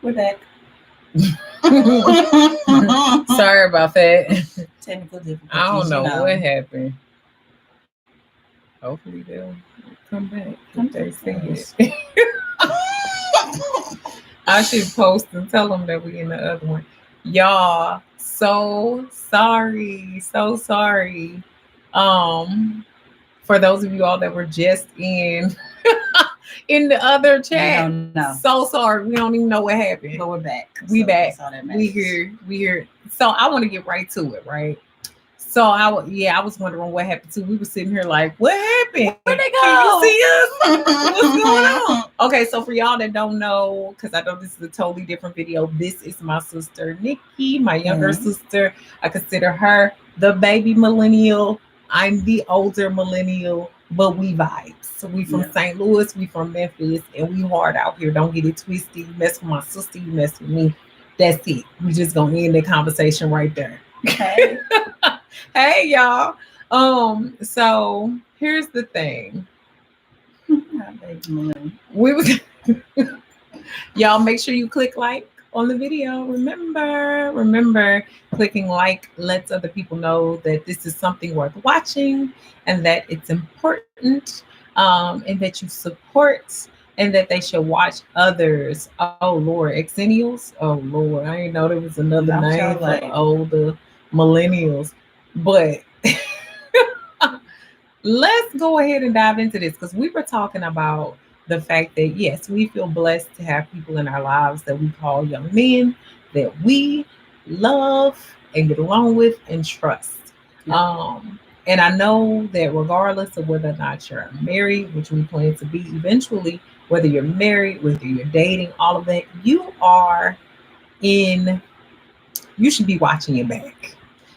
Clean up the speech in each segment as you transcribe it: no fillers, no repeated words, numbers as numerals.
We're back. Sorry about that. Technical difficulties. I don't know what happened. Hopefully they'll come back. They see it. I should post and tell them that we in the other one. Y'all, so sorry. So sorry. For those of you all that were just in the other chat. So sorry. We don't even know what happened. But we're back. We back. We here. So I want to get right to it, right? So I was wondering what happened too. We were sitting here like, what happened? Where'd they go? Can you see us? What's going on? Okay, so for y'all that don't know, because I know this is a totally different video, this is my sister Nikki, my younger sister. I consider her the baby millennial. I'm the older millennial, but we vibes. So we from St. Louis, we from Memphis, and we hard out here. Don't get it twisted. You mess with my sister, you mess with me. That's it. We just gonna end the conversation right there. Okay. Hey y'all. So here's the thing. We was y'all make sure you click like on the video. Remember clicking like lets other people know that this is something worth watching and that it's important, and that you support and that they should watch others. Oh Lord, Exennials. Oh Lord, I didn't know there was another name for older millennials. But let's go ahead and dive into this, because we were talking about the fact that yes, we feel blessed to have people in our lives that we call young men that we love and get along with and trust. And I know that regardless of whether or not you're married, which we plan to be eventually, whether you're married, whether you're dating, all of that, you should be watching your back,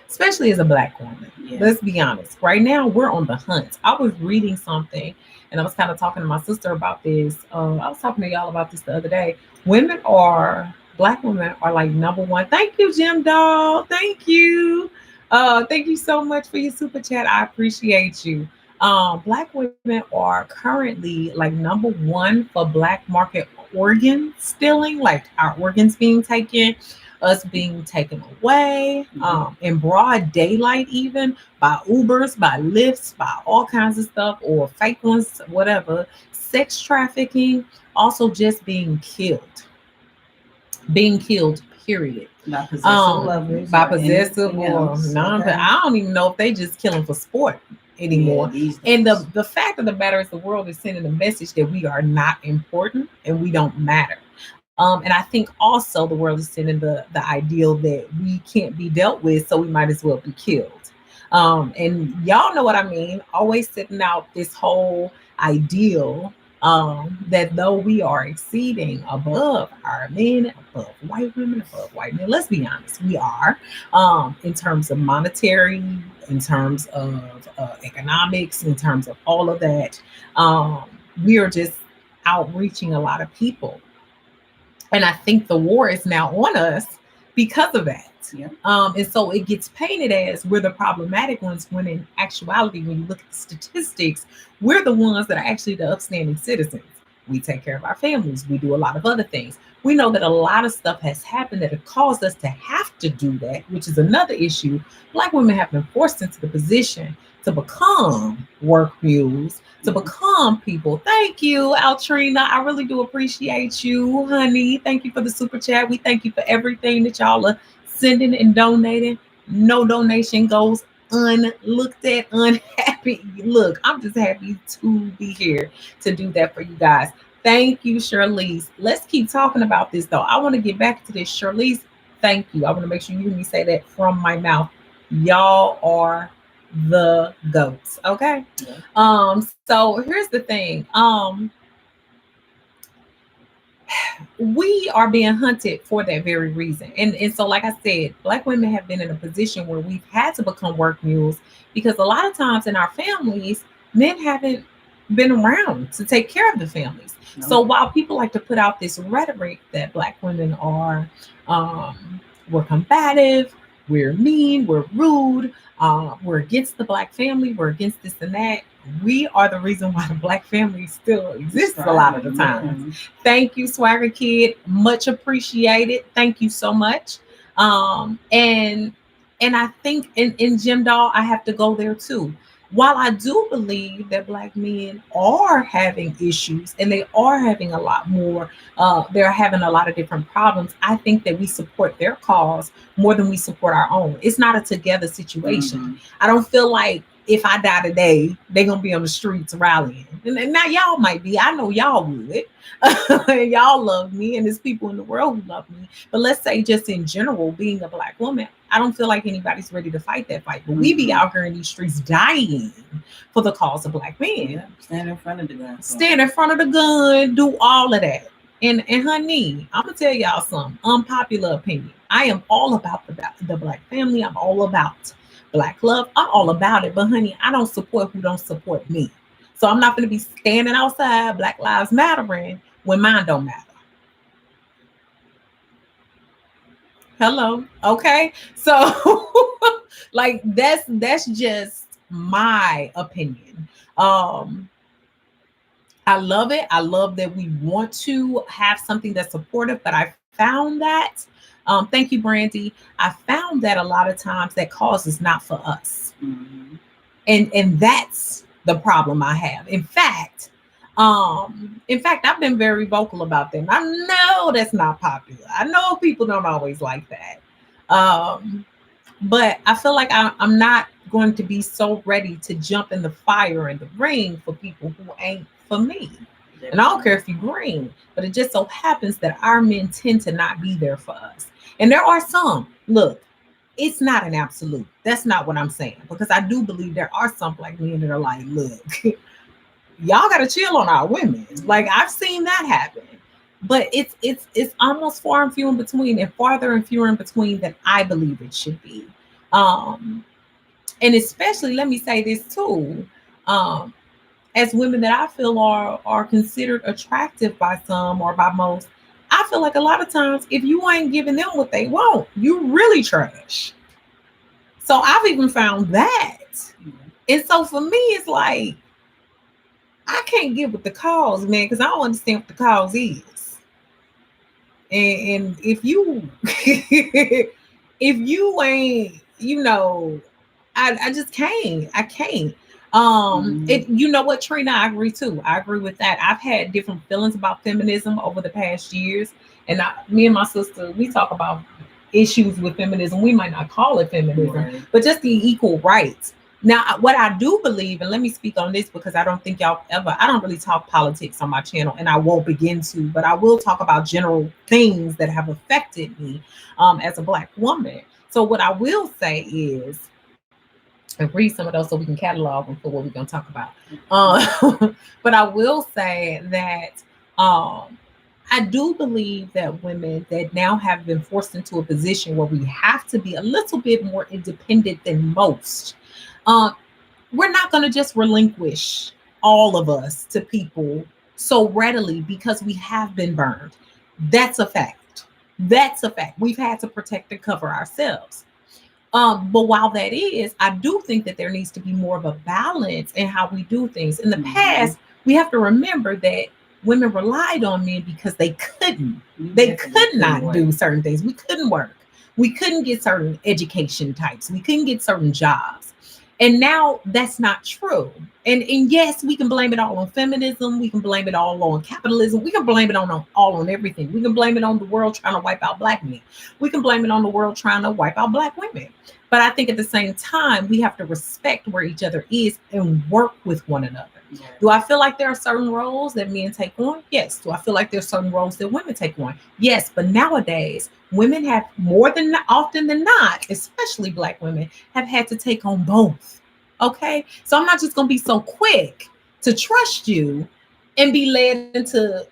especially as a Black woman. Let's be honest. Right now, we're on the hunt. I was reading something, and I was kind of talking to my sister about this. I was talking to y'all about this the other day. Black women are like number one. Thank you, Jim Doll. Thank you. Thank you so much for your super chat. I appreciate you. Black women are currently like number one for Black market organ stealing, like our organs being taken, us being taken away, in broad daylight, even by Ubers, by Lyfts, by all kinds of stuff, or fake ones, whatever. Sex trafficking, also just being killed, period. By possessive lovers. By possessive or non. But I don't even know if they just killing for sport anymore. And the fact of the matter is the world is sending a message that we are not important and we don't matter. And I think also the world is sending the ideal that we can't be dealt with, so we might as well be killed. And y'all know what I mean. Always setting out this whole ideal that though we are exceeding above our men, above white women, above white men, let's be honest, we are, in terms of monetary, in terms of economics, in terms of all of that, we are just outreaching a lot of people. And I think the war is now on us because of that. And so it gets painted as we're the problematic ones, when in actuality, when you look at the statistics, we're the ones that are actually the upstanding citizens. We take care of our families. We do a lot of other things. We know that a lot of stuff has happened that have caused us to have to do that, which is another issue. Black women have been forced into the position to become work mules, to become people. Thank you, Altrina. I really do appreciate you, honey. Thank you for the super chat. We thank you for everything that y'all are sending and donating. No donation goes unlooked at, unhappy. Look, I'm just happy to be here to do that for you guys. Thank you, Shirley's. Let's keep talking about this, though. I want to get back to this. Shirley's, thank you. I want to make sure you hear me say that from my mouth. Y'all are the goats. Okay. So here's the thing. We are being hunted for that very reason. And so, like I said, Black women have been in a position where we've had to become work mules, because a lot of times in our families, men haven't been around to take care of the families. So while people like to put out this rhetoric that Black women are, we're combative, we're mean, we're rude, we're against the Black family, we're against this and that, we are the reason why the Black family still exists a lot of the time. Thank you, Swagger Kid. Much appreciated. Thank you so much. And I think in Jim Doll, I have to go there too. While I do believe that Black men are having issues and they are having a lot more, they're having a lot of different problems, I think that we support their cause more than we support our own. It's not a together situation. Mm-hmm. I don't feel like if I die today, they're going to be on the streets rallying. And now y'all might be. I know y'all would. Y'all love me, and there's people in the world who love me. But let's say just in general, being a Black woman, I don't feel like anybody's ready to fight that fight. But we be out here in these streets dying for the cause of Black men. Yeah, stand in front of the gun. Stand in front of the gun, do all of that. And honey, I'm going to tell y'all something. Unpopular opinion. I am all about the Black family. I'm all about Black love. I'm all about it. But honey, I don't support who don't support me. So I'm not going to be standing outside Black Lives Mattering when mine don't matter. Hello. Okay. So like that's just my opinion. I love it. I love that we want to have something that's supportive, but I found that thank you, Brandy. I found that a lot of times that cause is not for us. Mm-hmm. And that's the problem I have. In fact, I've been very vocal about them. I know that's not popular. I know people don't always like that. But I feel like I'm not going to be so ready to jump in the fire and the ring for people who ain't for me. And I don't care if you're green, but it just so happens that our men tend to not be there for us. And there are some, look, it's not an absolute. That's not what I'm saying, because I do believe there are some Black men that are like, look, y'all got to chill on our women. Like I've seen that happen, but it's almost far and few in between, and farther and fewer in between than I believe it should be. And especially, let me say this too, as women that I feel are considered attractive by some or by most, I feel like a lot of times if you ain't giving them what they want, you really trash. So I've even found that. And so for me, it's like, I can't get with the cause, man, because I don't understand what the cause is. And if you if you ain't, I just can't. I can't. You know what, Trina, I agree too. I agree with that. I've had different feelings about feminism over the past years. And me and my sister, we talk about issues with feminism. We might not call it feminism, right, but just the equal rights. Now, what I do believe, and let me speak on this because I don't think I don't really talk politics on my channel, and I won't begin to, but I will talk about general things that have affected me as a Black woman. So what I will say is, and read some of those so we can catalog them for what we're going to talk about. But I will say that I do believe that women that now have been forced into a position where we have to be a little bit more independent than most, we're not going to just relinquish all of us to people so readily because we have been burned. That's a fact. That's a fact. We've had to protect and cover ourselves. But while that is, I do think that there needs to be more of a balance in how we do things. In the past, we have to remember that women relied on men because they couldn't. They could not do certain things. We couldn't work. We couldn't get certain education types. We couldn't get certain jobs. And now that's not true. And yes, we can blame it all on feminism. We can blame it all on capitalism. We can blame it all on everything. We can blame it on the world trying to wipe out Black men. We can blame it on the world trying to wipe out Black women. But I think at the same time, we have to respect where each other is and work with one another. Yeah. Do I feel like there are certain roles that men take on? Yes. Do I feel like there's certain roles that women take on? Yes. But nowadays, women have more than often than not, especially Black women, have had to take on both. Okay. So I'm not just going to be so quick to trust you and be led into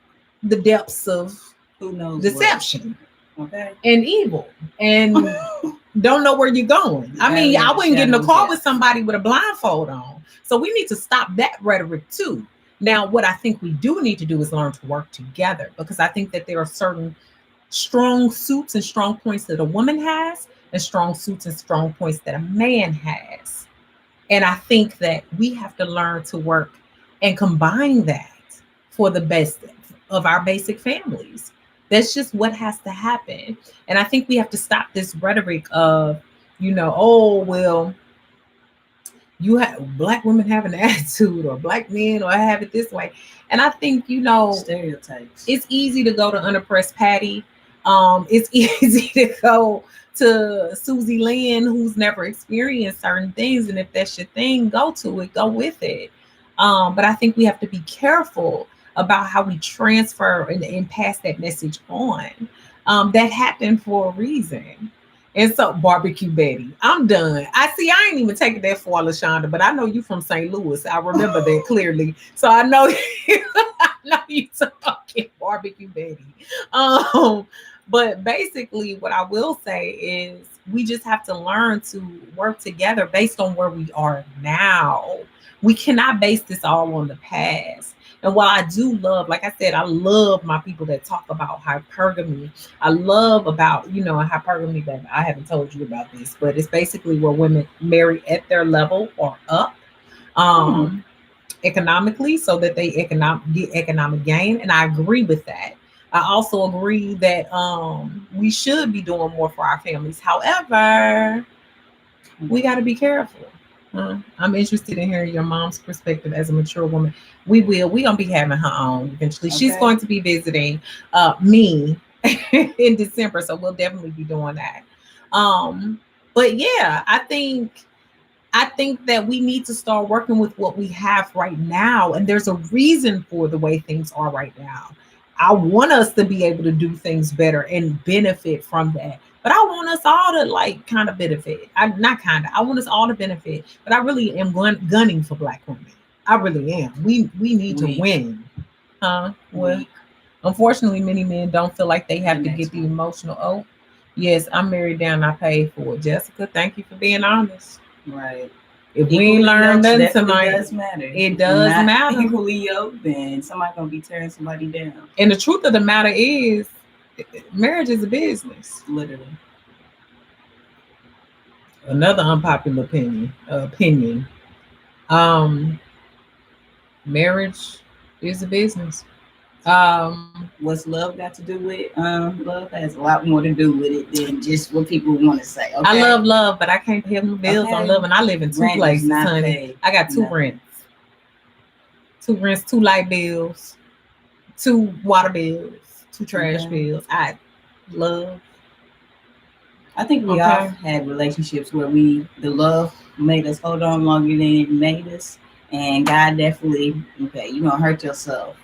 the depths of who knows deception. What. Okay. And evil and don't know where you're going. I mean, I wouldn't get in a car with somebody with a blindfold on. So we need to stop that rhetoric too. Now, what I think we do need to do is learn to work together, because I think that there are certain strong suits and strong points that a woman has and strong suits and strong points that a man has. And I think that we have to learn to work and combine that for the best of our basic families. That's just what has to happen. And I think we have to stop this rhetoric of, oh, well, you have black women have an attitude or black men or have it this way. And I think, stereotypes. It's easy to go to Unoppressed Patty. It's easy to go to Susie Lynn, who's never experienced certain things. And if that's your thing, go to it, go with it. But I think we have to be careful about how we transfer and pass that message on. That happened for a reason. And so, Barbecue Betty, I'm done. I ain't even taking that for LaShonda, but I know you from St. Louis. I remember that clearly. So I know I know you talking Barbecue Betty. But basically what I will say is we just have to learn to work together based on where we are now. We cannot base this all on the past. And while I do love, like I said, I love my people that talk about hypergamy. I love about, hypergamy, that I haven't told you about this, but it's basically where women marry at their level or up economically so that they get economic gain. And I agree with that. I also agree that we should be doing more for our families. However, we got to be careful. I'm interested in hearing your mom's perspective as a mature woman. We're going to be having her on eventually. Okay. She's going to be visiting me in December. So we'll definitely be doing that. But yeah, I think that we need to start working with what we have right now. And there's a reason for the way things are right now. I want us to be able to do things better and benefit from that. But I want us all to kind of benefit. I want us all to benefit. But I really am gunning for Black women. I really am. We need to win. Well, unfortunately, many men don't feel like they have to get the emotional. Oh, yes, I'm married down. I paid for it. Jessica, thank you for being honest. Right. If we ain't learned nothing tonight, does matter. It does matter. Equally yoked, then somebody's gonna be tearing somebody down. And the truth of the matter is, marriage is a business. Literally. Another unpopular opinion. Marriage is a business. What's love got to do with love has a lot more to do with it than just what people want to say. Okay? I love love, but I can't pay my bills on love, and I live in two places, honey. Paid. I got two rents. 2 light bills, 2 water bills, 2 trash bills. I love. I think we all had relationships where the love made us hold on longer than it made us. And God definitely, you're going to hurt yourself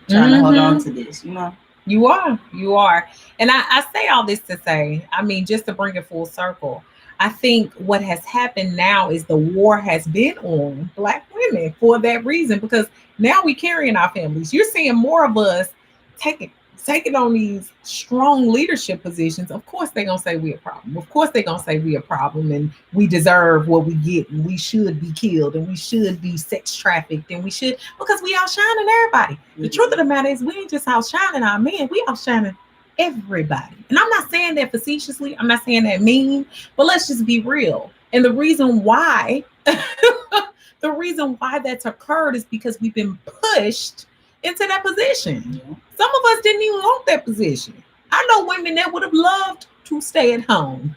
trying to hold on to this, You are. And I say all this to say, just to bring it full circle, I think what has happened now is the war has been on Black women for that reason, because now we carrying our families. You're seeing more of us taking on these strong leadership positions. Of course they're gonna say we a problem. Of course they're gonna say we a problem and we deserve what we get and we should be killed and we should be sex trafficked and we should, because we outshining everybody. The truth of the matter is we ain't just outshining our men, we outshining everybody. And I'm not saying that facetiously, I'm not saying that mean, but let's just be real. And the reason why that's occurred is because we've been pushed into that position. Yeah. Some of us didn't even want that position. I know women that would have loved to stay at home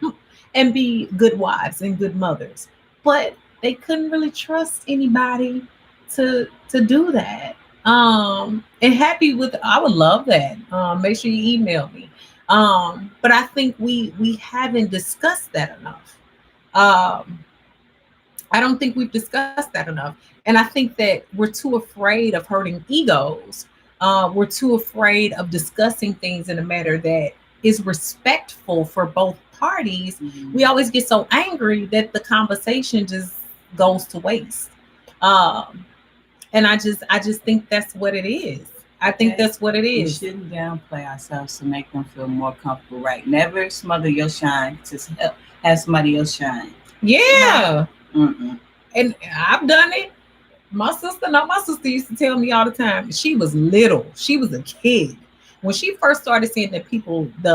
and be good wives and good mothers, but they couldn't really trust anybody to do that. And I would love that. Make sure you email me. But I think we haven't discussed that enough. I don't think we've discussed that enough. And I think that we're too afraid of hurting egos. We're too afraid of discussing things in a manner that is respectful for both parties. Mm-hmm. We always get so angry that the conversation just goes to waste. And I just think that's what it is. I think that's what it is. We shouldn't downplay ourselves to make them feel more comfortable, right? Never smother your shine to have somebody else shine. Yeah. Mm-mm. And I've done it. My sister used to tell me all the time, she was little. She was a kid. When she first started seeing the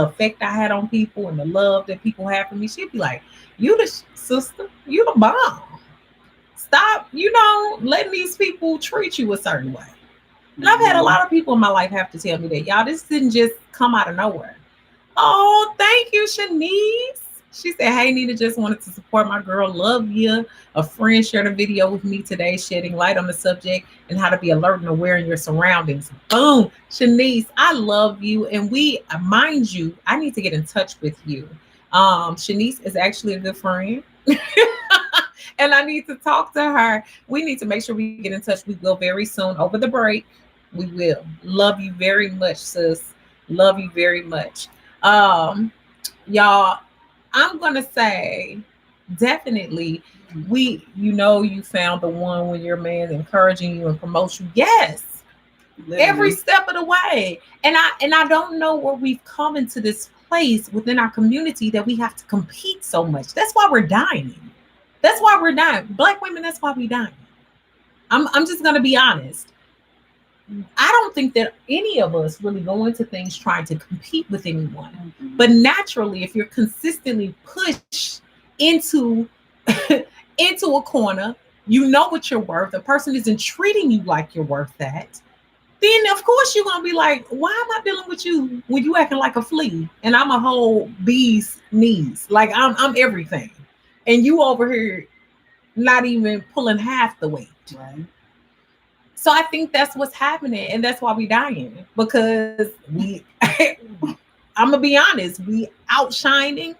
effect I had on people and the love that people have for me, she'd be like, you the sister, you the bomb. Stop, letting these people treat you a certain way. And I've had a lot of people in my life have to tell me that, y'all, this didn't just come out of nowhere. Oh, thank you, Shanice. She said, hey, Nina, just wanted to support my girl. Love you. A friend shared a video with me today, shedding light on the subject and how to be alert and aware in your surroundings. Boom. Shanice, I love you. And mind you, I need to get in touch with you. Shanice is actually a good friend. And I need to talk to her. We need to make sure we get in touch. We will very soon over the break. We will. Love you very much, sis. Love you very much. Y'all, I'm gonna say definitely you found the one when your man's encouraging you and promotes you. Yes. Literally. Every step of the way. And I don't know where we've come into this place within our community that we have to compete so much. That's why we're dying. That's why we're dying. Black women, that's why we dying. I'm just gonna be honest. I don't think that any of us really go into things trying to compete with anyone. Mm-hmm. But naturally, if you're consistently pushed into a corner, you know what you're worth. The person isn't treating you like you're worth that. Then of course you're gonna be like, why am I dealing with you when you acting like a flea and I'm a whole bee's knees? Like I'm everything. And you over here not even pulling half the weight. Right. So I think that's what's happening, and that's why we dying, because I'm gonna be honest, we outshowing,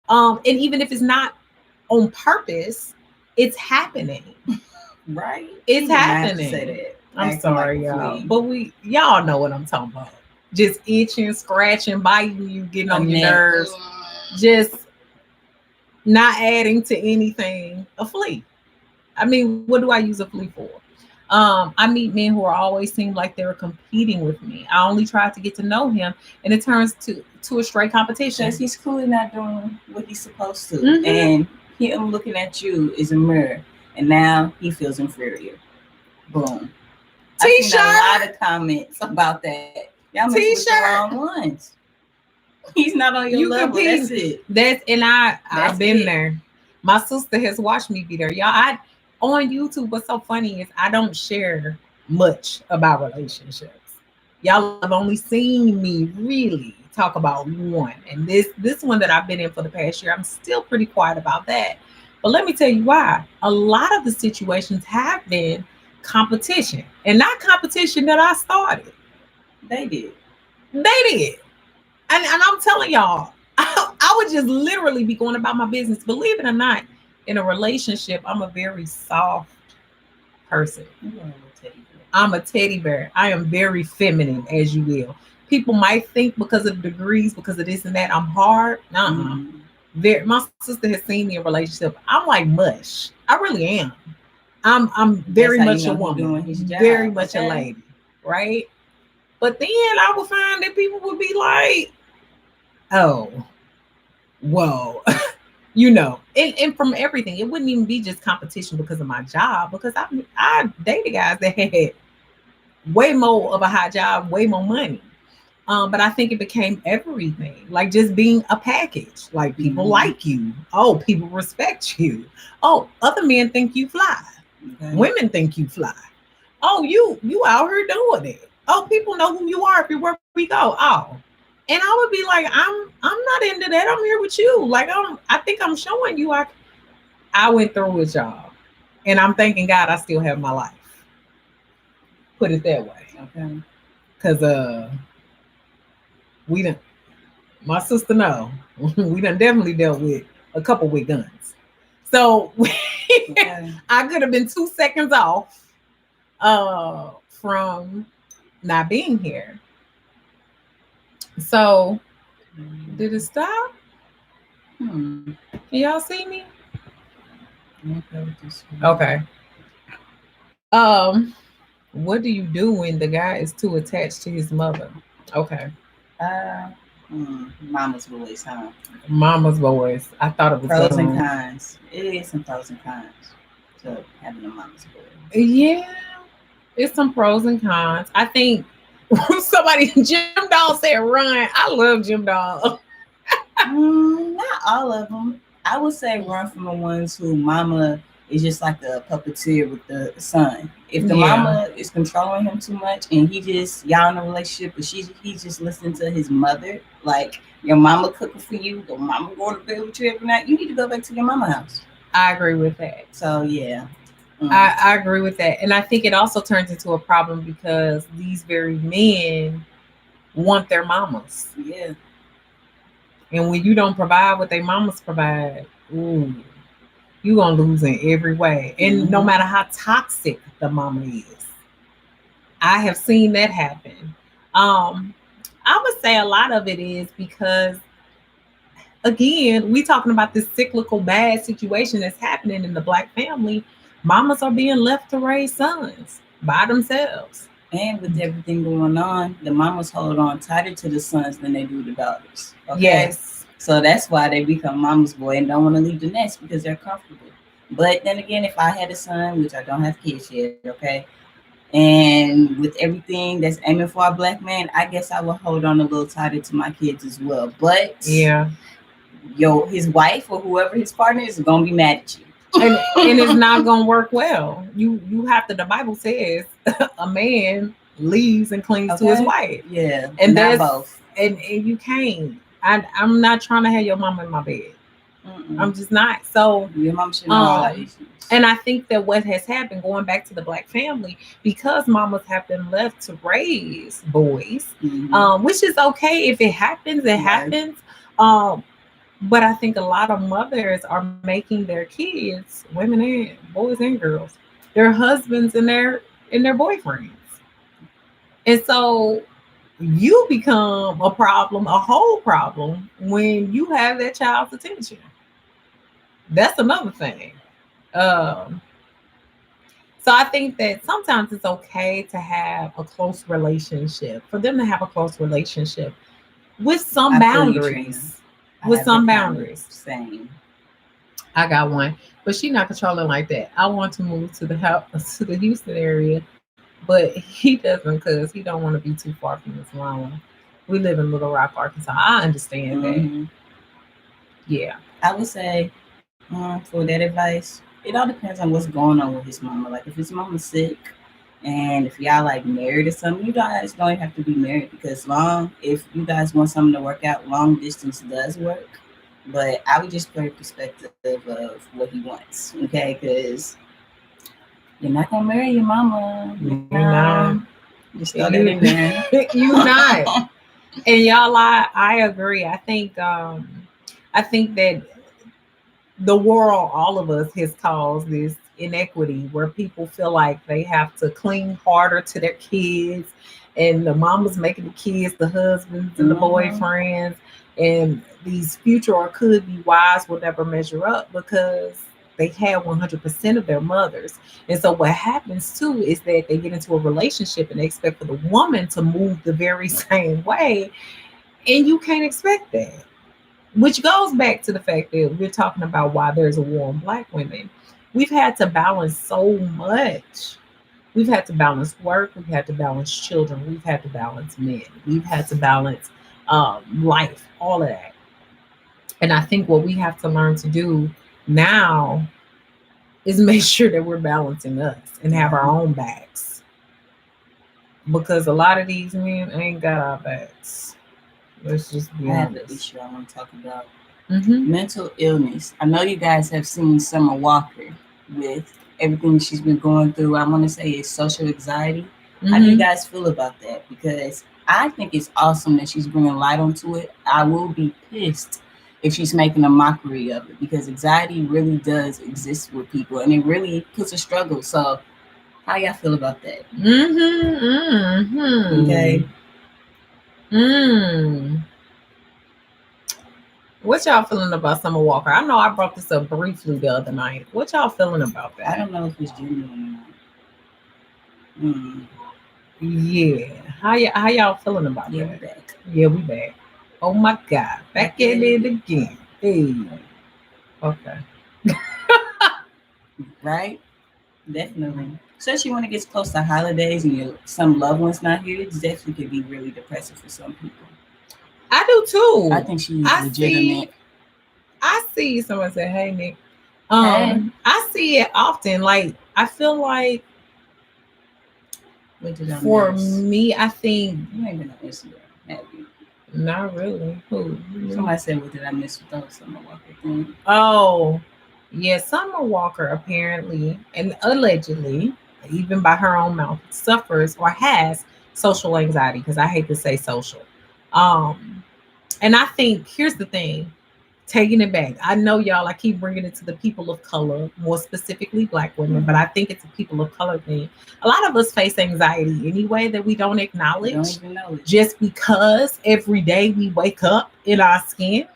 and even if it's not on purpose, it's happening. Right? It's happening. I'm sorry, y'all, but y'all know what I'm talking about. Just itching, scratching, biting you, getting on your nerves, just not adding to anything. A flea. I mean, what do I use a flea for? I meet men who are always seem like they're competing with me. I only try to get to know him, and it turns to a straight competition. Because he's clearly not doing what he's supposed to. Mm-hmm. And him looking at you is a mirror, and now he feels inferior. Boom. I've seen a lot of comments about that. Y'all must be the wrong ones. He's not on your level. That's it. I've been there. My sister has watched me be there. Y'all, on YouTube, what's so funny is I don't share much about relationships. Y'all have only seen me really talk about one. And this one that I've been in for the past year, I'm still pretty quiet about that. But let me tell you why. A lot of the situations have been competition. And not competition that I started. They did. And I'm telling y'all, I would just literally be going about my business. Believe it or not, in a relationship, I'm a very soft person. I'm a teddy bear. I am very feminine, as you will. People might think because of degrees, because of this and that, I'm hard. My sister has seen me in a relationship. I'm like mush. I really am. I'm very much a woman, very much a lady, right? But then I would find that people would be like, oh, whoa. And from everything, it wouldn't even be just competition because of my job, because I dated guys that had way more of a high job, way more money. But I think it became everything, like just being a package. Like people like you. Oh, people respect you. Oh, other men think you fly. Okay. Women think you fly. Oh, you out here doing it. Oh, people know who you are everywhere we go. Oh. And I would be like, I'm not into that. I'm here with you. Like I think I'm showing you I went through with y'all. And I'm thanking God I still have my life. Put it that way. Okay. Because my sister know. We done definitely dealt with a couple with guns. So okay. I could have been 2 seconds off from not being here. So, did it stop? Can y'all see me? Okay. What do you do when the guy is too attached to his mother? Okay. Mama's voice, huh? Mama's voice. I thought it was pros and cons. It is some pros and cons to having a mama's voice. Yeah, it's some pros and cons. I think somebody, Jim Doll said run. I love Jim Doll. Not all of them. I would say run from the ones who mama is just like a puppeteer with the son. If the mama is controlling him too much and y'all in a relationship, but he's just listening to his mother, like your mama cooking for you, your mama going to bed with you every night, you need to go back to your mama house. I agree with that. So yeah. I agree with that. And I think it also turns into a problem because these very men want their mamas. Yeah. And when you don't provide what their mamas provide, ooh, you're going to lose in every way. And no matter how toxic the mama is, I have seen that happen. I would say a lot of it is because, again, we talking about this cyclical bad situation that's happening in the Black family. Mamas are being left to raise sons by themselves. And with everything going on, the mamas hold on tighter to the sons than they do the daughters. Okay? Yes. So that's why they become mama's boy and don't want to leave the nest because they're comfortable. But then again, if I had a son, which I don't have kids yet, okay, and with everything that's aiming for a Black man, I guess I will hold on a little tighter to my kids as well. But yeah, his wife or whoever his partner is gonna be mad at you. And it's not gonna work well. You have to. The Bible says a man leaves and clings to his wife. Yeah, and that's both. And you can't. I'm not trying to have your mama in my bed. I'm just not. So your mom should know all that issues. And I think that what has happened, going back to the Black family, because mamas have been left to raise boys, which is okay if it happens. It happens. But I think a lot of mothers are making their kids, women and boys and girls, their husbands and their boyfriends. And so you become a problem, a whole problem, when you have that child's attention. That's another thing. So I think that sometimes it's okay to have a close relationship, for them to have a close relationship with some boundaries. With some boundaries. Same. I got one, but she's not controlling like that. I want to move to the house, to the Houston area, but he doesn't, because he don't want to be too far from his mama. We live in Little Rock, Arkansas. I understand that. Yeah, I would say for that advice, it all depends on what's going on with his mama. Like if his mama's sick, and if y'all like married or something, you guys don't have to be married, because if you guys want something to work out, long distance does work. But I would just put a perspective of what he wants, okay? Because you're not gonna marry your mama. You're not. Just throw that in there. You're not. And y'all, I agree. I think that the world, all of us, has caused this inequity where people feel like they have to cling harder to their kids, and the mama's making the kids the husbands and the boyfriends, and these future or could be wives will never measure up because they had 100% of their mothers. And so what happens too is that they get into a relationship and they expect for the woman to move the very same way, and you can't expect that. Which goes back to the fact that we're talking about why there's a war on Black women. We've had to balance so much. We've had to balance work. We've had to balance children. We've had to balance men. We've had to balance life, all of that. And I think what we have to learn to do now is make sure that we're balancing us and have our own backs. Because a lot of these men ain't got our backs. Let's just be honest. I have an issue I want to talk about. Mental illness. I know you guys have seen Summer Walker with everything she's been going through. I want to say it's social anxiety. How do you guys feel about that? Because I think it's awesome that she's bringing light onto it. I will be pissed if she's making a mockery of it, because anxiety really does exist with people and it really puts a struggle. So how y'all feel about that? Okay. What y'all feeling about Summer Walker? I know I brought this up briefly the other night. What y'all feeling about that? I don't know if it's genuine or not. Yeah. How y'all feeling about that? We back. Yeah, we back. Oh my God. Back at it again. Hey. Okay. Right? Definitely. Especially when it gets close to holidays and some loved ones not here, it definitely could be really depressive for some people. I do too. I think she's legitimate. I see someone say, "Hey Nick, I see it often. Like, I feel like for me, I think you ain't been on Instagram, have you? Not really. Who? Somebody said, "What did I miss with those Summer Walker thing?" Oh, yeah, Summer Walker apparently and allegedly, even by her own mouth, suffers or has social anxiety. Because I hate to say social. Um, and I think here's the thing. Taking it back. I know y'all, I keep bringing it to the people of color, more specifically Black women, but I think it's a people of color thing. A lot of us face anxiety anyway that we don't acknowledge, don't even know it. Just because every day we wake up in our skin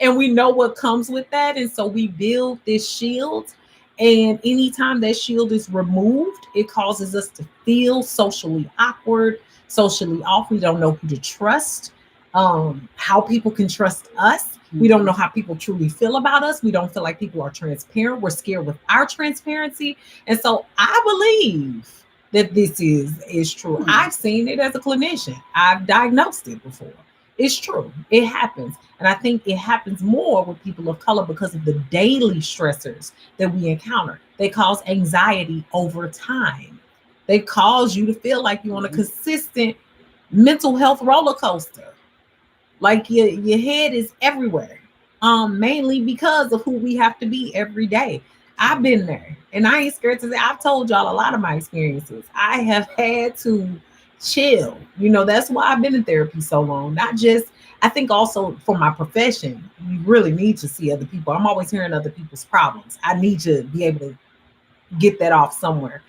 and we know what comes with that. And so we build this shield. And anytime that shield is removed, it causes us to feel socially awkward, socially off. We don't know who to trust, how people can trust us. We don't know how people truly feel about us. We don't feel like people are transparent. We're scared with our transparency. And so I believe that this is true. I've seen it as a clinician. I've diagnosed it before. It's true. It happens. And I think it happens more with people of color because of the daily stressors that we encounter. They cause anxiety over time. They cause you to feel like you're on a consistent mental health roller coaster. Like your head is everywhere. Mainly because of who we have to be every day. I've been there and I ain't scared to say I've told y'all a lot of my experiences. I have had to chill. That's why I've been in therapy so long. Not just, I think also for my profession, you really need to see other people. I'm always hearing other people's problems. I need to be able to get that off somewhere.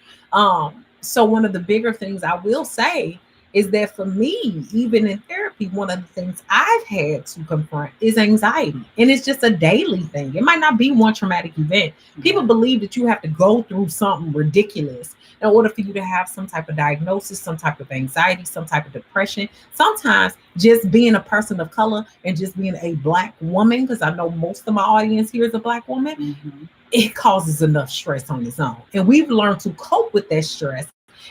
So one of the bigger things I will say is that for me, even in therapy, one of the things I've had to confront is anxiety. And it's just a daily thing. It might not be one traumatic event. People believe that you have to go through something ridiculous in order for you to have some type of diagnosis, some type of anxiety, some type of depression. Sometimes just being a person of color and just being a Black woman, because I know most of my audience here is a Black woman, it causes enough stress on its own. And we've learned to cope with that stress.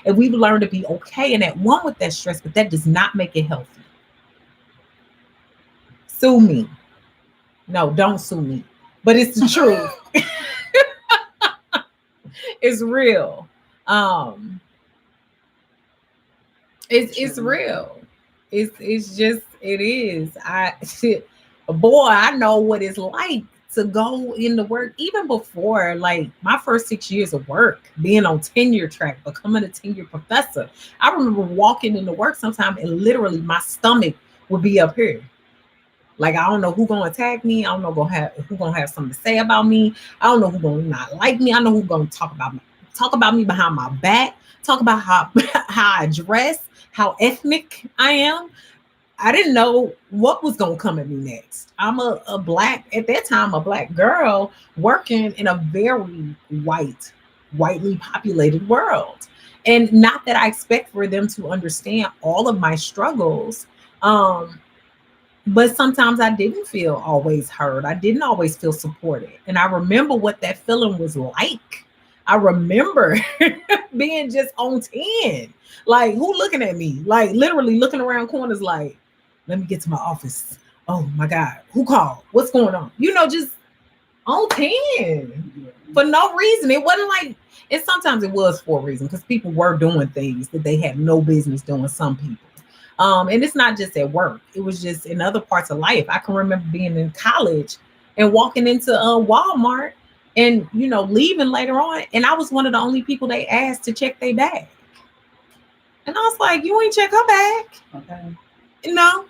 And we've learned to be okay and at one with that stress, but that does not make it healthy. Sue me. No, don't sue me. But it's the truth. It's real. It's real. It's just, it is. Boy, I know what it's like to go into work, even before like my first 6 years of work, being on tenure track, becoming a tenure professor. I remember walking into work sometime and literally my stomach would be up here. Like, I don't know who's gonna attack me. I don't know who gonna have something to say about me. I don't know who's gonna not like me. I know who's gonna talk about me behind my back, talk about how how I dress, how ethnic I am. I didn't know what was going to come at me next. I'm a Black, at that time, a Black girl working in a very whitely populated world. And not that I expect for them to understand all of my struggles. But sometimes I didn't feel always heard. I didn't always feel supported. And I remember what that feeling was like. I remember being just on 10. Like, who looking at me? Like, literally looking around corners like, let me get to my office. Oh my God, who called? What's going on? Just on 10 for no reason. It wasn't like, and sometimes it was for a reason because people were doing things that they had no business doing, some people. And it's not just at work. It was just in other parts of life. I can remember being in college and walking into Walmart and, leaving later on. And I was one of the only people they asked to check their bag. And I was like, you ain't check her bag. Okay. No.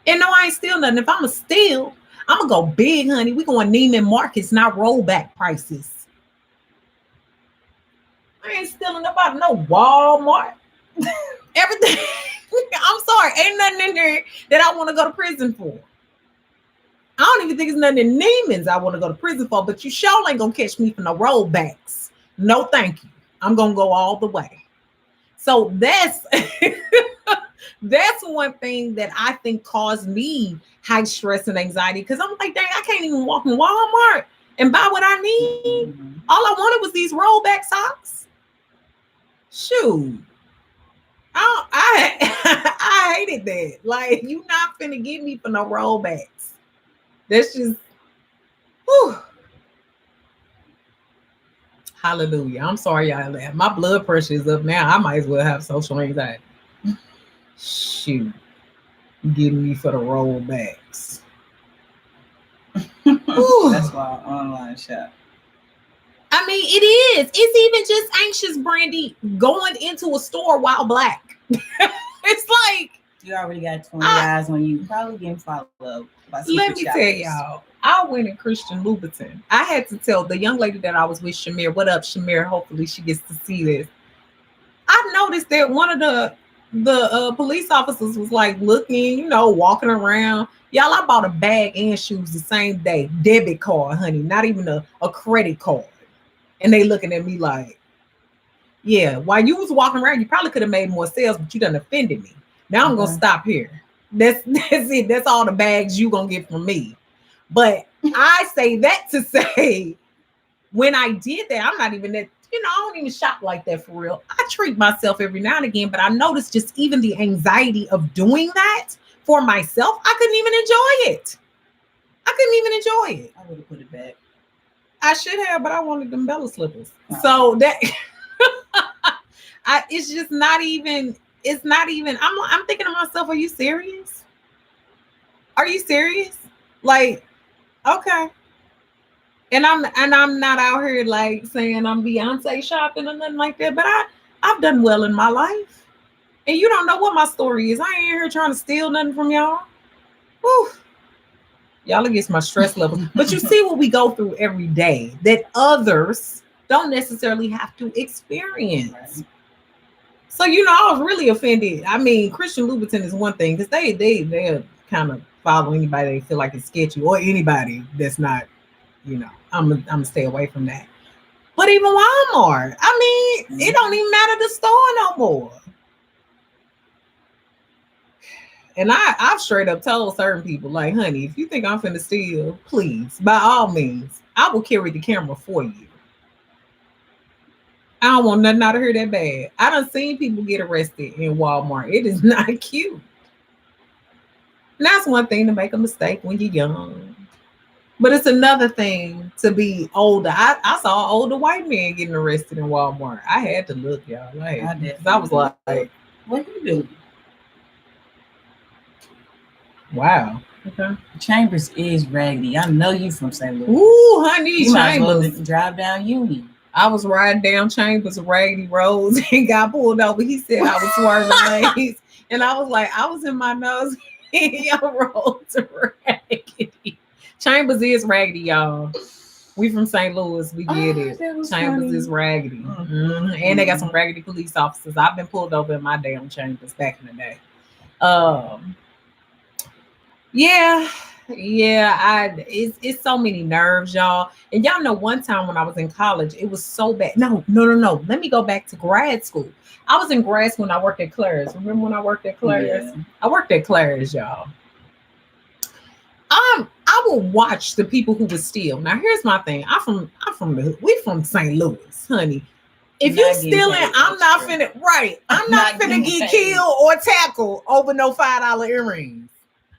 And no, I ain't steal nothing. If I'm a steal, I'm going to go big, honey. We going Neiman Marcus, not rollback prices. I ain't stealing about no Walmart. Everything. I'm sorry. Ain't nothing in there that I want to go to prison for. I don't even think it's nothing in Neiman's I want to go to prison for, but you sure ain't going to catch me for no rollbacks. No, thank you. I'm going to go all the way. So that's one thing that I think caused me high stress and anxiety, because I'm like, dang, I can't even walk in Walmart and buy what I need. All I wanted was these rollback socks. Shoot. I hated that. Like, you not finna get me for no rollbacks. That's just, Whew. Hallelujah. I'm sorry, y'all. My blood pressure is up now. I might as well have social anxiety. Shoot. Getting me for the rollbacks. That's why I online shop. I mean, it is. It's even just anxious, Brandy, going into a store while black. It's like you already got 20 eyes on you. Probably getting followed by let me tell y'all, I went in Christian Louboutin. I had to tell the young lady that I was with, Shamir, what up, Shamir? Hopefully she gets to see this. I noticed that one of the police officers was like looking, you know, walking around. Y'all, I bought a bag and shoes the same day. Debit card, honey, not even a credit card. And they looking at me like, yeah, while you was walking around, you probably could have made more sales, but you done offended me. Now I'm gonna stop here. That's it. That's all the bags you gonna get from me. But I say that to say, when I did that, I'm not even that, you know, I don't even shop like that for real. I treat myself every now and again, but I noticed just even the anxiety of doing that for myself, I couldn't even enjoy it. I couldn't even enjoy it. I would have put it back. I should have, but I wanted them Bella slippers. Oh. So that it's just not even, it's not even, I'm thinking to myself, are you serious? Are you serious? Like, okay. And I'm not out here like saying I'm Beyonce shopping or nothing like that, but I've done well in my life. And you don't know what my story is. I ain't here trying to steal nothing from y'all. Whew. Y'all against my stress levels. But you see what we go through every day that others don't necessarily have to experience. Right. So, you know, I was really offended. I mean, Christian Louboutin is one thing because they're kind of follow anybody they feel like it's sketchy or anybody that's not, you know, I'm gonna stay away from that. But even Walmart, I mean, it don't even matter the store no more. And I've straight up told certain people, like, honey, if you think I'm finna steal, please, by all means, I will carry the camera for you. I don't want nothing out of here that bad. I done seen people get arrested in Walmart. It is not cute. And that's one thing to make a mistake when you're young. But it's another thing to be older. I saw older white men getting arrested in Walmart. I had to look, y'all. I was like, what you do? Wow. Okay. Chambers is raggedy. I know you from St. Louis. Ooh, honey, you Chambers. Might as well drive down Union. I was riding down Chambers, raggedy roads, and got pulled over. He said I was swerving lanes, and I was like, I was in my nose. Your roads are raggedy. Chambers is raggedy, y'all. We from St. Louis. We get it. Chambers funny. Is raggedy. Mm-hmm. And they got some raggedy police officers. I've been pulled over in my damn Chambers back in the day. It's so many nerves, y'all. And y'all know one time when I was in college, it was so bad. No. Let me go back to grad school. I was in grad school and I worked at Claire's. Remember when I worked at Claire's? Yeah. I worked at Claire's, y'all. I will watch the people who would steal. Now, here's my thing. We from St. Louis, honey. If you stealing, I'm not finna, right. I'm not finna get killed or tackled over no $5 earrings.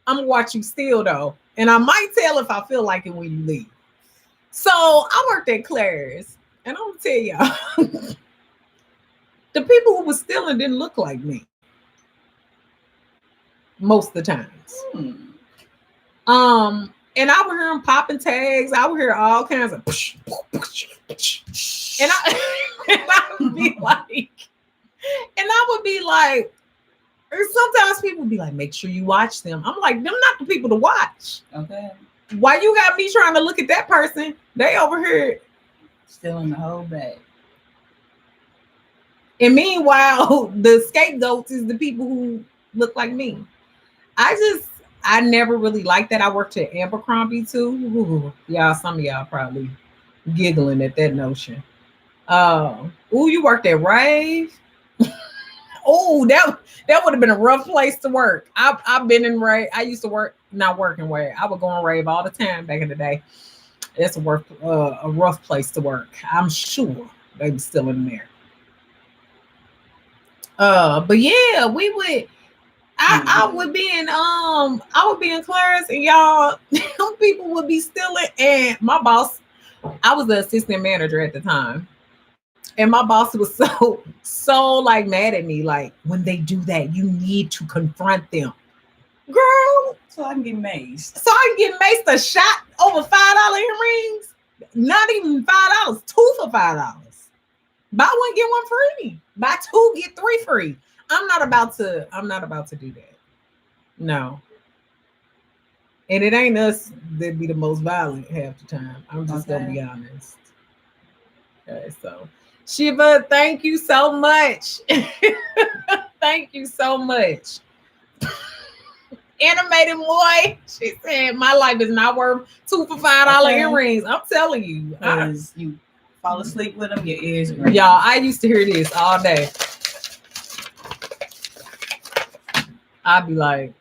I'm gonna watch you steal though. And I might tell if I feel like it when you leave. So I worked at Claire's, and I'm gonna tell y'all, the people who were stealing didn't look like me. Most of the times. And I would hear them popping tags. I would hear all kinds of and I would be like, or sometimes people would be like, make sure you watch them. I'm like, them not the people to watch. Okay. Why you got me trying to look at that person? They over here stealing the whole bag. And meanwhile, the scapegoats is the people who look like me. I never really liked that. I worked at Abercrombie too. Ooh, y'all, some of y'all probably giggling at that notion. You worked at Rave? Oh, that would have been a rough place to work. I've been in Rave. I used to work, not working Rave. I would go on Rave all the time back in the day. It's a rough place to work. I'm sure they were still in there. But yeah, we would. I would be in class and y'all people would be stealing, and my boss, I was the assistant manager at the time. And my boss was so like mad at me. Like, when they do that, you need to confront them. Girl. So I can get maced. So I can get maced a shot over $5 earrings. Not even $5, 2 for $5. Buy one, get one free. Buy 2, get 3 free. I'm not about to do that. No. And it ain't us that be the most violent half the time. I'm just gonna be honest. Okay, so Shiva, thank you so much. Thank you so much. Animated boy, she said, my life is not worth 2 for $5 earrings. I'm telling you. Because you fall asleep with them, your ears are ringing. Y'all, I used to hear this all day. I'd be like,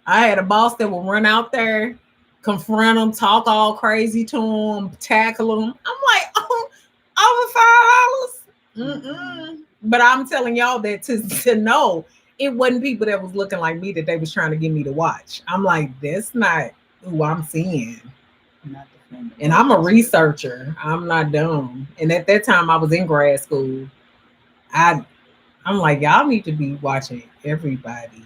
I had a boss that would run out there, confront them, talk all crazy to them, tackle them. I'm like, oh, over $5? But I'm telling y'all that to know it wasn't people that was looking like me that they was trying to get me to watch. I'm like, that's not who I'm seeing. And I'm a researcher. I'm not dumb. And at that time I was in grad school. I'm like, y'all need to be watching everybody.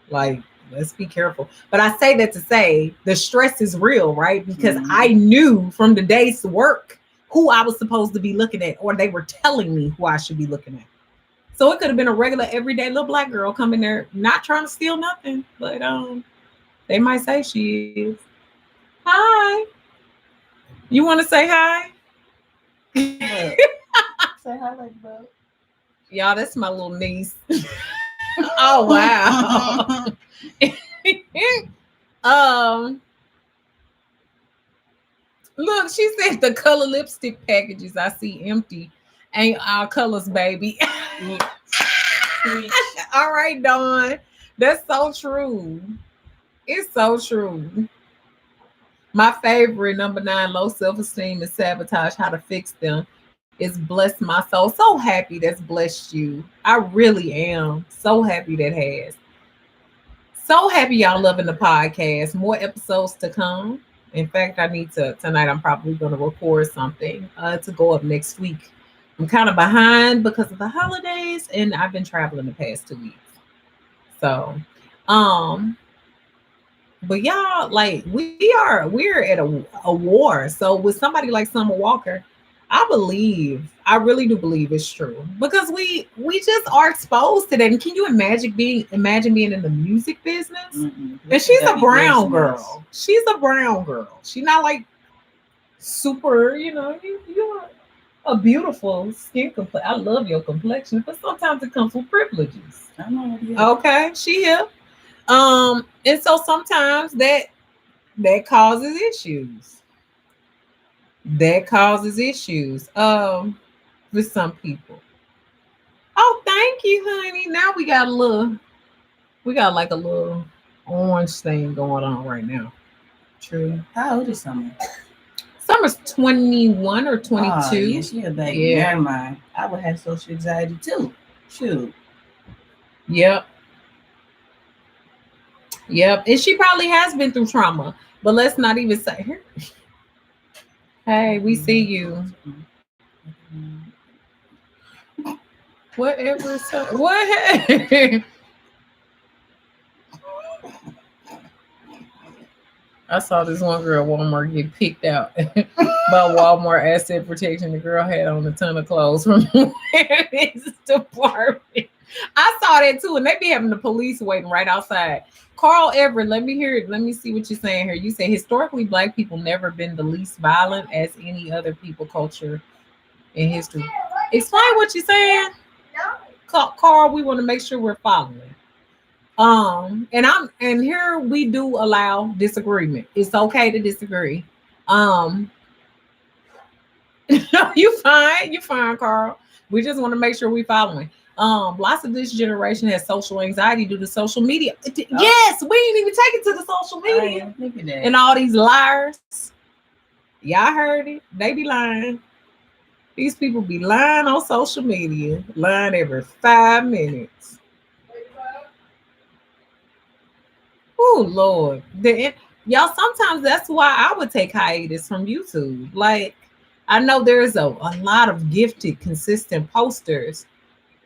Like, let's be careful. But I say that to say the stress is real, right? Because I knew from the day's work who I was supposed to be looking at, or they were telling me who I should be looking at. So it could have been a regular, everyday little black girl coming there, not trying to steal nothing, but they might say she is. Hi. You want to say hi? Say hi, like bro. Y'all, that's my little niece. Oh wow. Look, she said the color lipstick packages I see empty ain't our colors, baby. All right, Dawn. That's so true. It's so true. My favorite, number 9, low self-esteem and sabotage, how to fix them, is bless my soul. So happy that's blessed you. I really am. So happy that has. So happy y'all loving the podcast. More episodes to come. In fact, I need to, tonight I'm probably going to record something to go up next week. I'm kind of behind because of the holidays, and I've been traveling the past 2 weeks. So, but y'all, like, we're at a war. So with somebody like Summer Walker, I really do believe it's true, because we just are exposed to that. And can you imagine being in the music business? And she's a brown girl. She's a brown girl. She's not like super, you're a beautiful skin complexion. I love your complexion, but sometimes it comes with privileges. I know. Okay, she here. And so sometimes that causes issues. That causes issues with some people. Oh, thank you, honey. Now we got like a little orange thing going on right now. True. How old is Summer? Summer's 21 or 22. Oh, yeah, she a baby. Yeah. Never mind. I would have social anxiety too. Shoot. Yep. And she probably has been through trauma, but let's not even say her. Hey, we see you. Whatever. What? I saw this one girl at Walmart get picked out by Walmart asset protection. The girl had on a ton of clothes from his department. I saw that too, and they be having the police waiting right outside. Carl Everett, let me hear it. Let me see what you're saying here. You say historically Black people never been the least violent as any other people culture in history. Explain what you're saying. Carl, we want to make sure we're following. And here we do allow disagreement. It's okay to disagree. No, you fine, Carl. We just want to make sure we're following. Lots of this generation has social anxiety due to social media. Yes, we ain't even take it to the social media. And all these liars. Y'all heard it. They be lying. These people be lying on social media, lying every 5 minutes. Oh Lord, y'all. Sometimes that's why I would take hiatus from YouTube. Like I know there's a lot of gifted, consistent posters,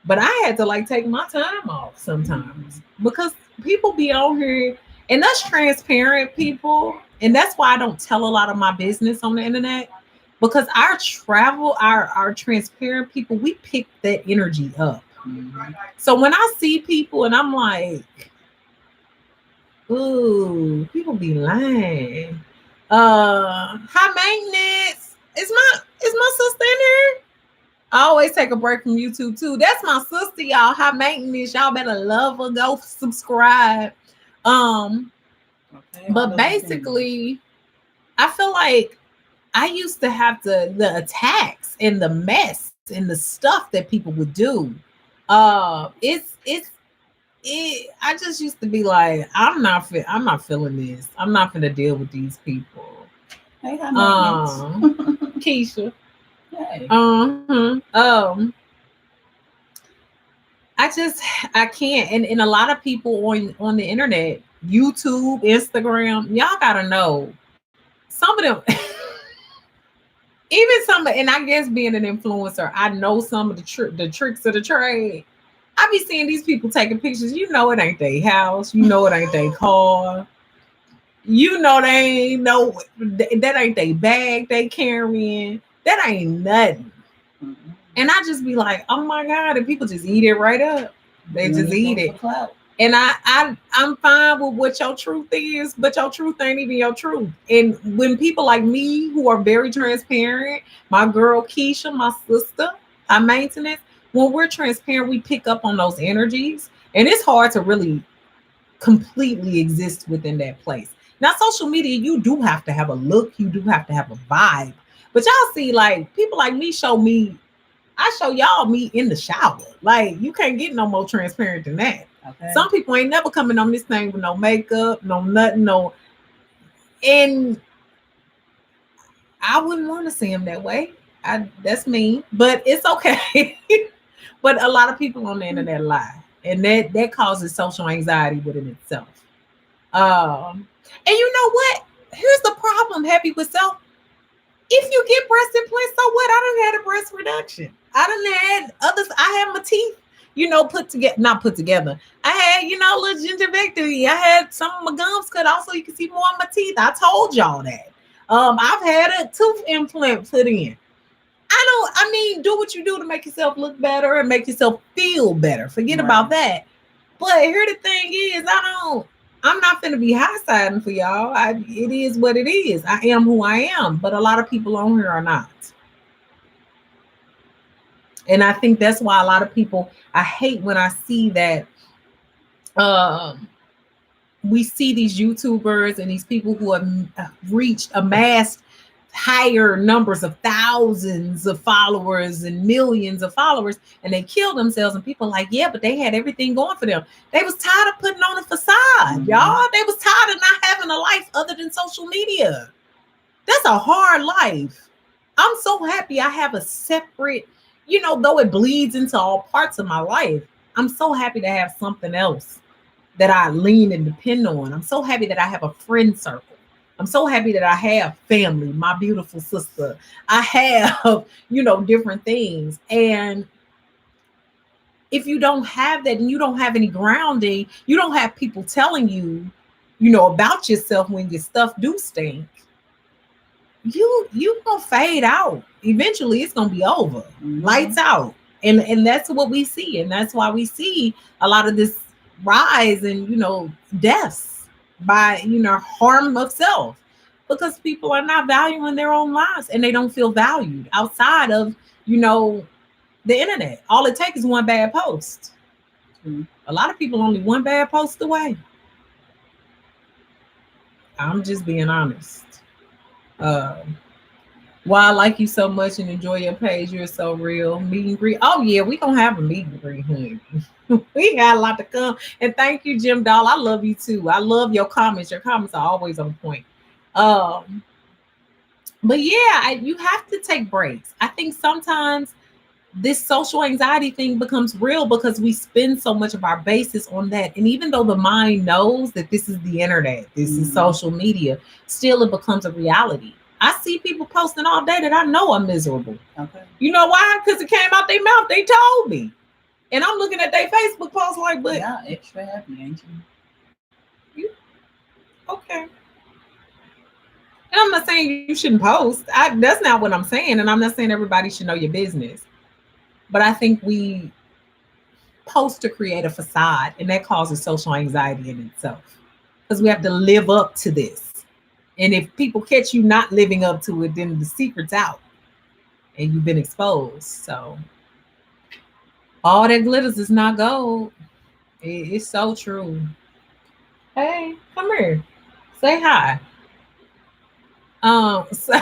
but I had to like take my time off sometimes because people be on here and that's transparent people. And that's why I don't tell a lot of my business on the internet because our transparent people, we pick that energy up. So when I see people and I'm like, ooh, people be lying. High maintenance. Is my sister in here? I always take a break from YouTube too. That's my sister, y'all. High maintenance. Y'all better love her. Go subscribe. But basically, I feel like I used to have the attacks and the mess and the stuff that people would do. I just used to be like, I'm not feeling this. I'm not gonna deal with these people. Hey, high maintenance. Keisha. Hey. I can't. And a lot of people on the internet, YouTube, Instagram, y'all gotta know some of them. Even some, and I guess being an influencer, I know some of the tricks of the trade. I be seeing these people taking pictures. You know it ain't their house. You know it ain't their car. You know they ain't no that ain't their bag they carrying. That ain't nothing. And I just be like, oh my God, and people just eat it right up. They just eat it. And I'm fine with what your truth is, but your truth ain't even your truth. And when people like me who are very transparent, my girl Keisha, my sister, high maintenance, when we're transparent, we pick up on those energies. And it's hard to really completely exist within that place. Now, social media, you do have to have a look, you do have to have a vibe. But y'all see, like, people like me I show y'all me in the shower. Like, you can't get no more transparent than that. Okay. Some people ain't never coming on this thing with no makeup, no nothing, no. And I wouldn't want to see them that way. That's me, but it's okay. But a lot of people on the internet lie, and that causes social anxiety within itself. And you know what? Here's the problem, Happy with Self. If you get breast implants, so what? I done had a breast reduction. I done had others. I had my teeth, not put together. I had, little gingivectomy. I had some of my gums cut off so you can see more of my teeth. I told y'all that. I've had a tooth implant put in. Do what you do to make yourself look better and make yourself feel better. Forget about that. But here the thing is, I'm not finna be high-siding for y'all. It is what it is. I am who I am. But a lot of people on here are not. And I think that's why a lot of people, I hate when I see that we see these YouTubers and these people who have amassed higher numbers of thousands of followers and millions of followers, and they kill themselves, and people are like, yeah, but they had everything going for them. They was tired of putting on a facade, y'all. They was tired of not having a life other than social media. That's a hard life. I'm so happy I have a separate, though it bleeds into all parts of my life, I'm so happy to have something else that I lean and depend on. I'm so happy that I have a friend circle. I'm so happy that I have family, my beautiful sister. I have, different things. And if you don't have that and you don't have any grounding, you don't have people telling you, about yourself when your stuff do stink, you gonna fade out. Eventually it's gonna be over. Lights out. And that's what we see. And that's why we see a lot of this rise in, deaths by, harm of self, because people are not valuing their own lives and they don't feel valued outside of, the internet. All it takes is one bad post. A lot of people only one bad post away. I'm just being honest. Why I like you so much and enjoy your page. You're so real. Meet and greet. Oh yeah, we gonna have a meet and greet, honey. We got a lot to come. And thank you, Jim Doll. I love you too. I love your comments. Your comments are always on point. But yeah, you have to take breaks. I think sometimes this social anxiety thing becomes real because we spend so much of our basis on that. And even though the mind knows that this is the internet, this is social media, still it becomes a reality. I see people posting all day that I know are miserable. Okay. You know why? Because it came out their mouth. They told me. And I'm looking at their Facebook post like, but yeah, extra happy, ain't you? Okay. And I'm not saying you shouldn't post. That's not what I'm saying. And I'm not saying everybody should know your business. But I think we post to create a facade, and that causes social anxiety in itself. Because we have to live up to this. And if people catch you not living up to it, then the secret's out and you've been exposed. So all that glitters is not gold. It's so true. Hey, come here. Say hi. So,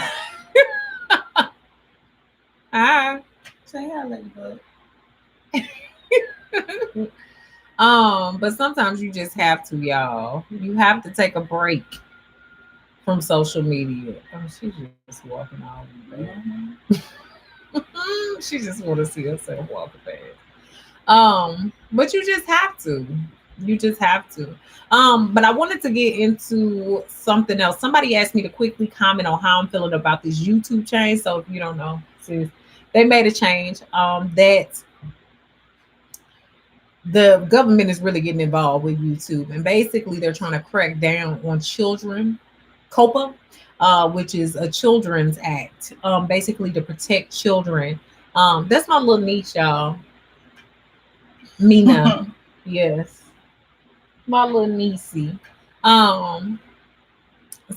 hi. Say hi, Ladybug. But sometimes you just have to, y'all. You have to take a break from social media. Oh, she's just walking all the way. She just want to see herself walking past. But you just have to. You just have to. But I wanted to get into something else. Somebody asked me to quickly comment on how I'm feeling about this YouTube change. So if you don't know, sis, they made a change that the government is really getting involved with YouTube, and basically they're trying to crack down on children, COPA, which is a children's act, basically to protect children. That's my little niece, y'all. Mina, yes, my little niecey.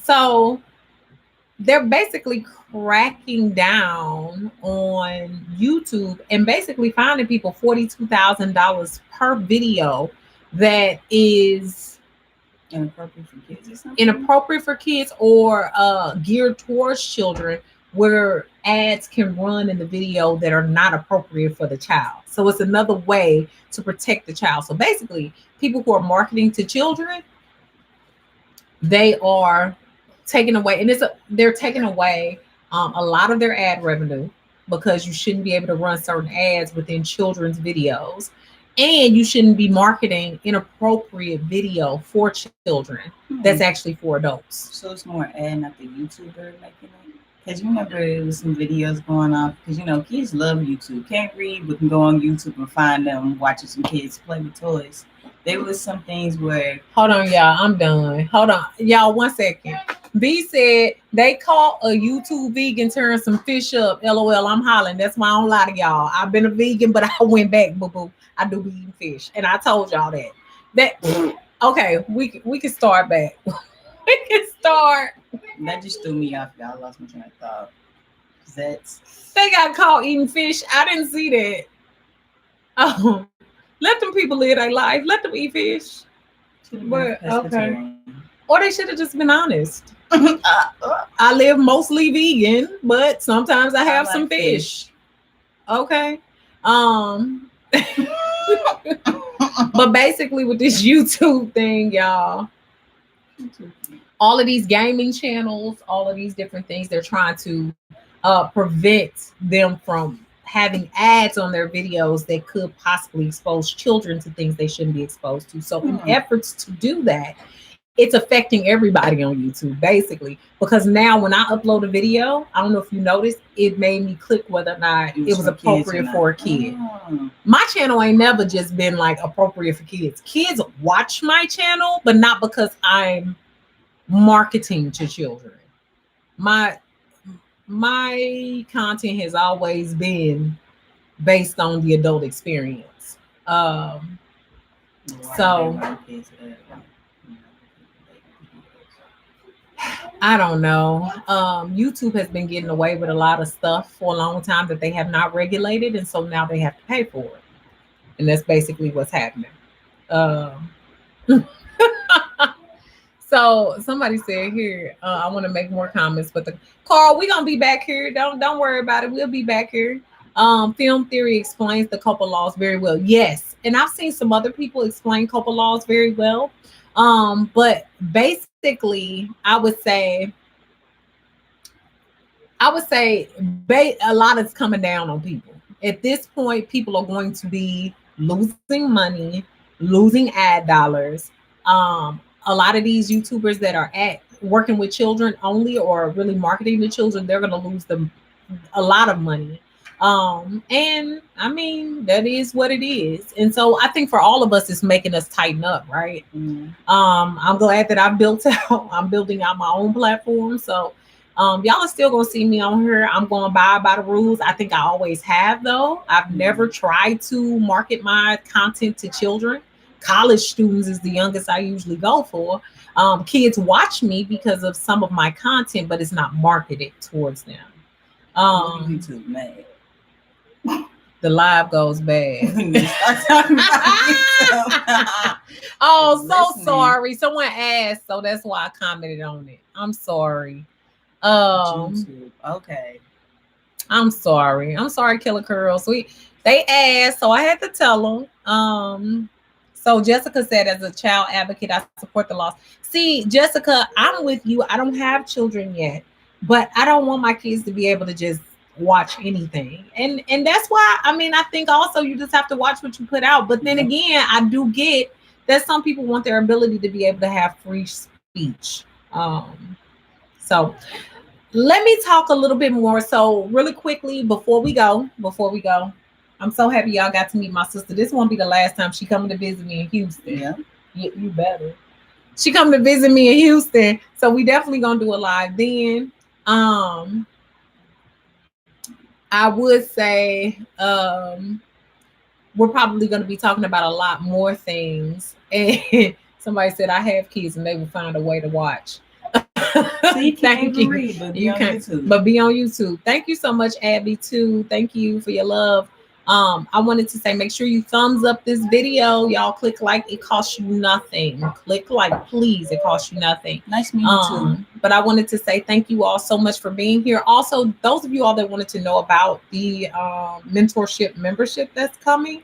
So they're basically cracking down on YouTube and basically finding people $42,000 per video that is inappropriate for kids or something? Inappropriate for kids or geared towards children, where ads can run in the video that are not appropriate for the child. So it's another way to protect the child. So basically, people who are marketing to children, they are taking away, and they're taking away a lot of their ad revenue, because you shouldn't be able to run certain ads within children's videos, and you shouldn't be marketing inappropriate video for children. That's actually for adults. So it's more ad, not the YouTuber making it. Because you remember there was some videos going on, because kids love YouTube. Can't read, but can go on YouTube and find them watching some kids play with toys. There was some things where... Hold on, y'all. I'm done. Hold on. Y'all, 1 second. B said they caught a YouTube vegan turn some fish up. LOL, I'm hollering. That's why I don't lie to y'all. I've been a vegan, but I went back, boo-boo. I do be eating fish. And I told y'all that. Okay, we can start back. We can start. That just threw me off, y'all. I lost my train of thought. They got caught eating fish. I didn't see that. Let them people live their life. Let them eat fish. But, okay. Or they should have just been honest. I live mostly vegan, but sometimes I have some fish. Okay. But basically with this YouTube thing, y'all, all of these gaming channels, all of these different things, they're trying to prevent them from having ads on their videos that could possibly expose children to things they shouldn't be exposed to. So in efforts to do that, it's affecting everybody on YouTube, basically, because now when I upload a video, I don't know if you noticed, it made me click whether or not it was appropriate for a kid. My channel ain't never just been like appropriate for kids. Kids watch my channel, but not because I'm marketing to children. My content has always been based on the adult experience. So I don't know. YouTube has been getting away with a lot of stuff for a long time that they have not regulated, and so now they have to pay for it. And that's basically what's happening. So somebody said here, I want to make more comments, but Carl, we're gonna be back here. Don't worry about it. We'll be back here. Film theory explains the COPA laws very well. Yes, and I've seen some other people explain COPA laws very well. But basically, I would say I would say a lot is coming down on people. At this point, people are going to be losing money, losing ad dollars. A lot of these YouTubers that are at working with children only or really marketing to children, they're going to lose them a lot of money. And I mean, that is what it is. And so I think for all of us, it's making us tighten up, right? I'm glad that I'm building out my own platform. So y'all are still gonna see me on here. I'm gonna abide by the rules. I think I always have, though. I've never tried to market my content to children. College students is the youngest I usually go for. Kids watch me because of some of my content, but it's not marketed towards them. YouTube mad. The live goes bad. Oh, so sorry. Someone asked, so that's why I commented on it. I'm sorry. YouTube. Okay. I'm sorry, Killer Curls. They asked, so I had to tell them. So Jessica said, as a child advocate, I support the laws. See, Jessica, I'm with you. I don't have children yet, but I don't want my kids to be able to just watch anything. And that's why, I mean, I think also you just have to watch what you put out. But then again, I do get that some people want their ability to be able to have free speech. So let me talk a little bit more. So really quickly, before we go, I'm so happy y'all got to meet my sister. This won't be the last time she coming to visit me in Houston. Yeah. You better. She coming to visit me in Houston. So we definitely gonna do a live then. I would say we're probably going to be talking about a lot more things. And somebody said, I have kids and they will find a way to watch. So you can't read, but be on YouTube. But be on YouTube. Thank you so much, Abby, too. Thank you for your love. I wanted to say, make sure you thumbs up this video. Y'all click like. It costs you nothing. Click like, please. It costs you nothing. Nice meeting you too. But I wanted to say thank you all so much for being here. Also, those of you all that wanted to know about the mentorship membership that's coming,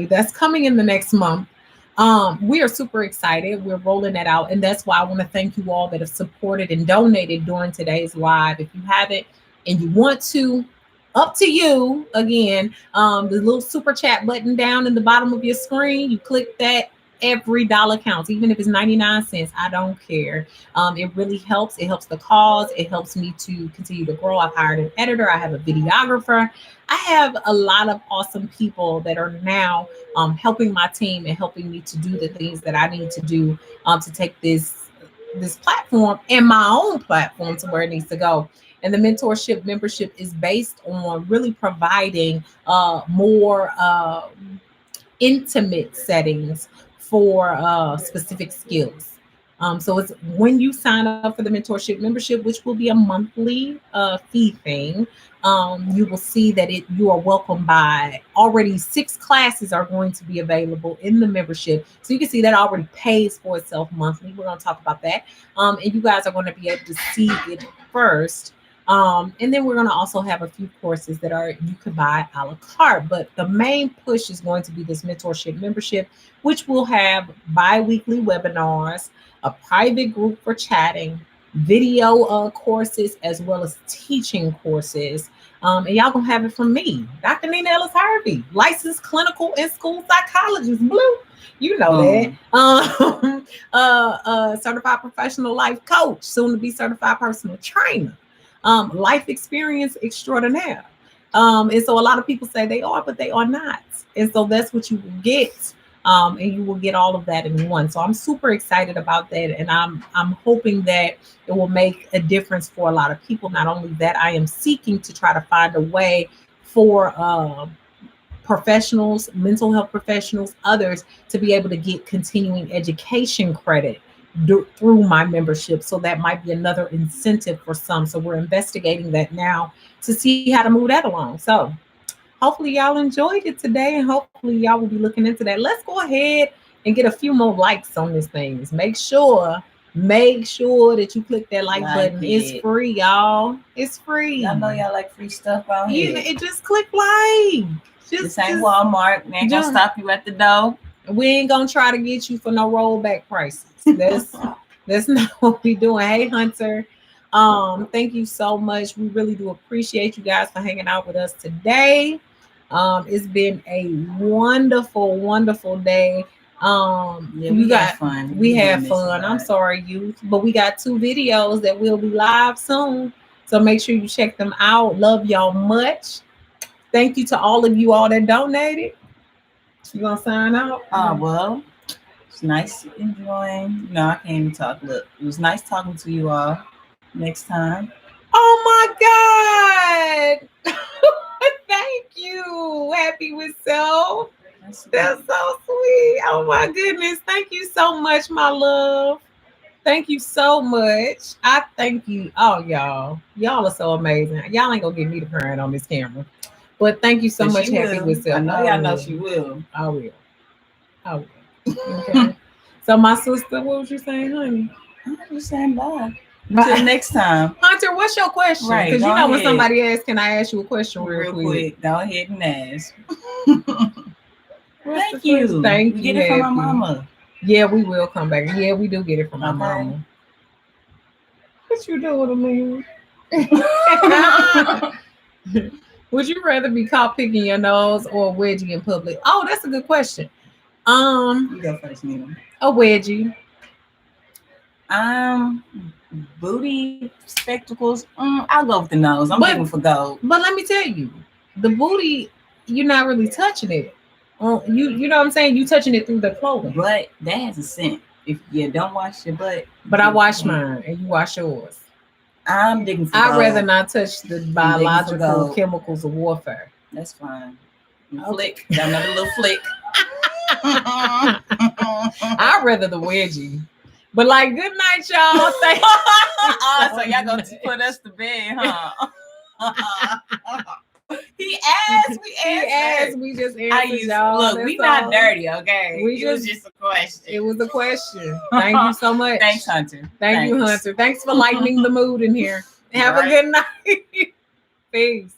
that's coming in the next month. We are super excited. We're rolling that out. And that's why I want to thank you all that have supported and donated during today's live. If you haven't and you want to, up to you. Again, the little super chat button down in the bottom of your screen, you click that. Every dollar counts, even if it's 99 cents. I don't care. It really helps. It helps the cause. It helps me to continue to grow. I've hired an editor. I have a videographer. I have a lot of awesome people that are now helping my team and helping me to do the things that I need to do to take this platform and my own platform to where it needs to go. And the mentorship membership is based on really providing more intimate settings for specific skills. So it's when you sign up for the mentorship membership, which will be a monthly fee thing, you will see that you are welcomed by already 6 classes are going to be available in the membership. So you can see that already pays for itself monthly. We're going to talk about that. And you guys are going to be able to see it first. And then we're going to also have a few courses that you could buy a la carte. But the main push is going to be this mentorship membership, which will have bi-weekly webinars, a private group for chatting, video courses, as well as teaching courses. And y'all going to have it from me, Dr. Nina Ellis Harvey, licensed clinical and school psychologist. Blue. You know that. Certified professional life coach, soon to be certified personal trainer. Life experience extraordinaire. And so a lot of people say they are, but they are not. And so that's what you will get. And you will get all of that in one. So I'm super excited about that. And I'm hoping that it will make a difference for a lot of people. Not only that, I am seeking to try to find a way for professionals, mental health professionals, others to be able to get continuing education credit through my membership. So that might be another incentive for some. So we're investigating that now to see how to move that along. So hopefully y'all enjoyed it today, and hopefully y'all will be looking into that. Let's go ahead and get a few more likes on this thing. Make sure that you click that like button. It's free, y'all. It's free. I know y'all like free stuff out here. It just click like. This ain't Walmart. We ain't gonna stop you at the door. We ain't gonna try to get you for no rollback prices. That's not what we doing. Hey, Hunter. Thank you so much. We really do appreciate you guys for hanging out with us today. It's been a wonderful, wonderful day. Yeah, we got fun. We had fun. I'm sorry, youth, but we got 2 videos that will be live soon. So make sure you check them out. Love y'all much. Thank you to all of you all that donated. You gonna sign out? Well, it's nice enjoying. No, I can't even talk. Look, it was nice talking to you all. Next time. Oh my God. Thank you. Happy with self. That's so sweet. Oh my goodness. Thank you so much, my love. Thank you so much. I thank you. Oh, y'all. Y'all are so amazing. Y'all ain't gonna get me to crying on this camera. But thank you so much, Happy with self. I know y'all know she will. I will. I will. Okay. So my sister, what was you saying, honey? I'm just saying bye. Until next time. Hunter, what's your question? Right. Because you know when somebody asks, can I ask you a question real quick? Go ahead and ask. Thank you. Thank you. Get it from my mama. Yeah, we will come back. Yeah, we do get it from my mama. What you doing to me? Would you rather be caught picking your nose or a wedgie in public? Oh, that's a good question. You go first, Nina. A wedgie. Booty spectacles. I'll go with the nose. I'm looking for gold. But let me tell you, the booty, you're not really touching it. You know what I'm saying? You touching it through the clothing. But that has a scent. If you don't wash your butt. But I wash mine and you wash yours. I'm digging for I'd rather not touch the biological chemicals of warfare. That's fine. Flick. Got another little flick. I'd rather the wedgie. But like, good night, y'all. Thank so y'all gonna put us to bed, huh? He asked. We just answered, y'all. Look, we not dirty, okay? It was just a question. It was a question. Thank you so much. Thanks, Hunter. Thank you, Hunter. Thanks for lightening the mood in here. Have a good night. Peace.